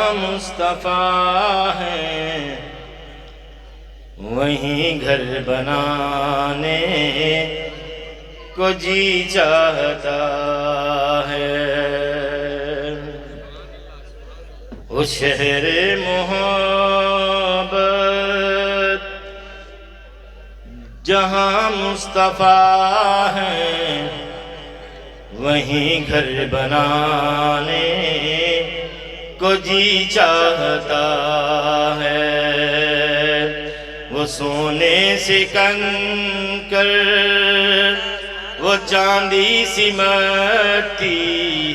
جہاں مصطفیٰ ہے وہیں گھر بنانے کو جی چاہتا ہے۔ وہ شہر محبت جہاں مصطفیٰ ہے وہیں گھر بنانے کو جی چاہتا ہے۔ وہ سونے سے کنکر وہ چاندی سی مٹی،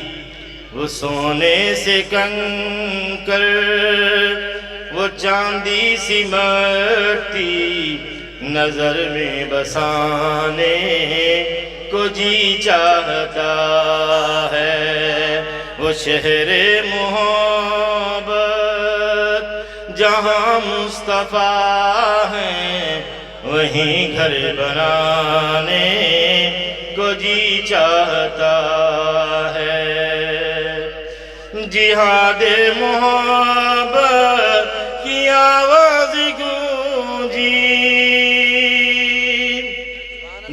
وہ سونے سے کنکر وہ چاندی سی مٹی نظر میں بسانے کو جی چاہتا ہے۔ وہ شہر محبت جہاں مصطفیٰ ہے وہیں گھر بنانے کو جی چاہتا ہے۔ جہاد محبت کی آواز گونجی،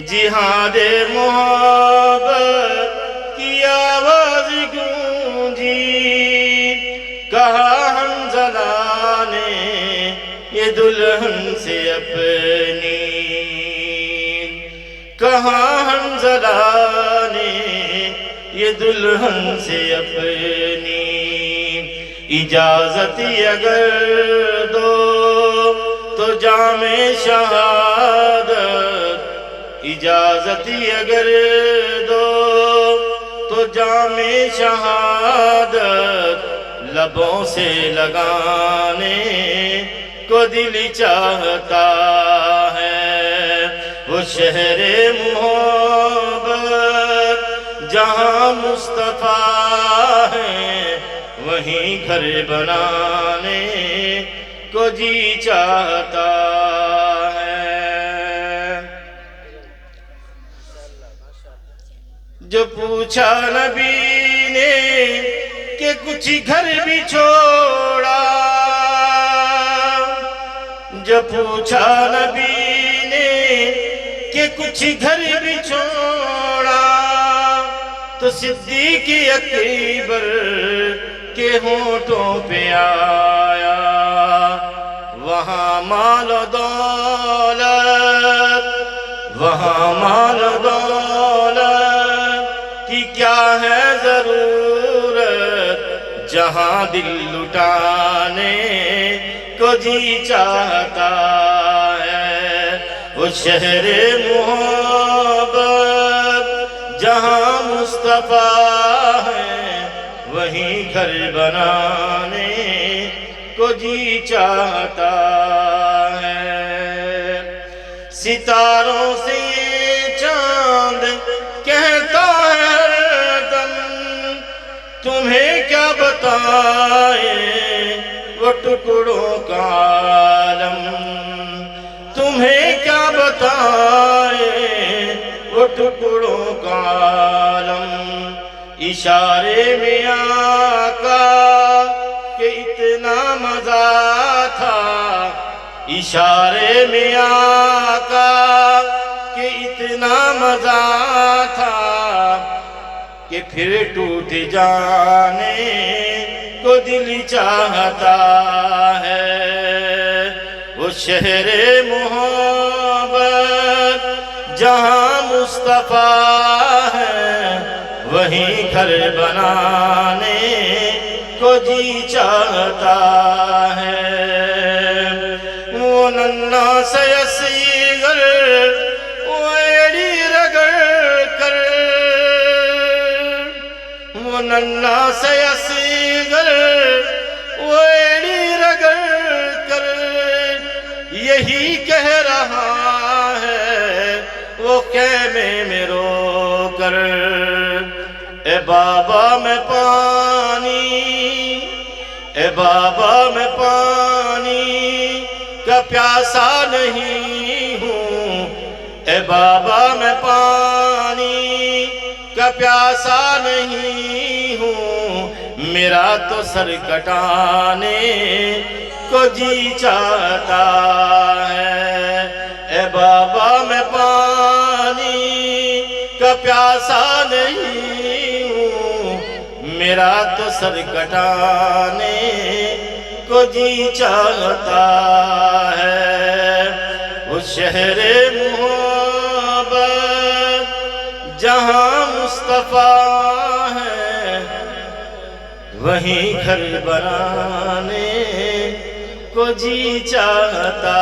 جہاد محبت کی آواز گونجی، کہا حنظلہ نے یہ دلہن سے اپنی، کہا حنظلہ نے یہ دلہن سے اپنی، اجازت اگر دو تو جام شہادت، اجازت اگر دو تو جام شہادت لبوں سے لگانے کو دل چاہتا ہے۔ وہ شہر محبت جہاں مصطفیٰ ہے وہیں گھر بنانے کو جی چاہتا ہے۔ جو پوچھا نبی نے کہ کچھ گھر بھی چھوڑا، جو پوچھا نبی نے کہ کچھ گھر بھی چھوڑا، تو صدیق اکبر کے ہونٹوں پہ آیا وہاں مال و دولت، وہاں مال و دولت کی کیا ہے ضرورت، جہاں دل لٹانے کو جی چاہتا ہے۔ وہ شہر محبت جہاں مصطفیٰ ہے وہیں گھر بنانے کو جی چاہتا ہے۔ ستاروں سے چاند کہتا ہے ہر دم تمہیں کیا بتائیں وہ ٹکڑوں کا عالم، تمہیں کیا بتائیں وہ ٹکڑوں کا عالم۔ اشارے میں آقا کہ اتنا مزہ تھا، اشارے میں آقا کہ اتنا مزہ تھا کہ پھر ٹوٹ جانے کو دل چاہتا ہے۔ وہ شہر محبت جہاں مصطفیٰ ہے وہیں گھر بنانے کو جی چاہتا ہے۔ وہ ننھا سا اصغر وہ ایڑی رگڑ کر، وہ ننھا سا اصغر وہ ایڑی رگڑ کر یہی کہہ رہا ہے وہ خیمے میں رو کر، اے بابا میں پانی، اے بابا میں پانی کا پیاسا نہیں ہوں، اے بابا میں پانی کا پیاسا نہیں ہوں، میرا تو سر کٹانے کو جی چاہتا ہے۔ اے بابا میں پانی کا پیاسا نہیں ہوں، میرا تو سر کٹانے کو جی چاہتا ہے۔ وہ شہر محبت جہاں مصطفیٰ ہے، وہیں گھر بنانے کو جی چاہتا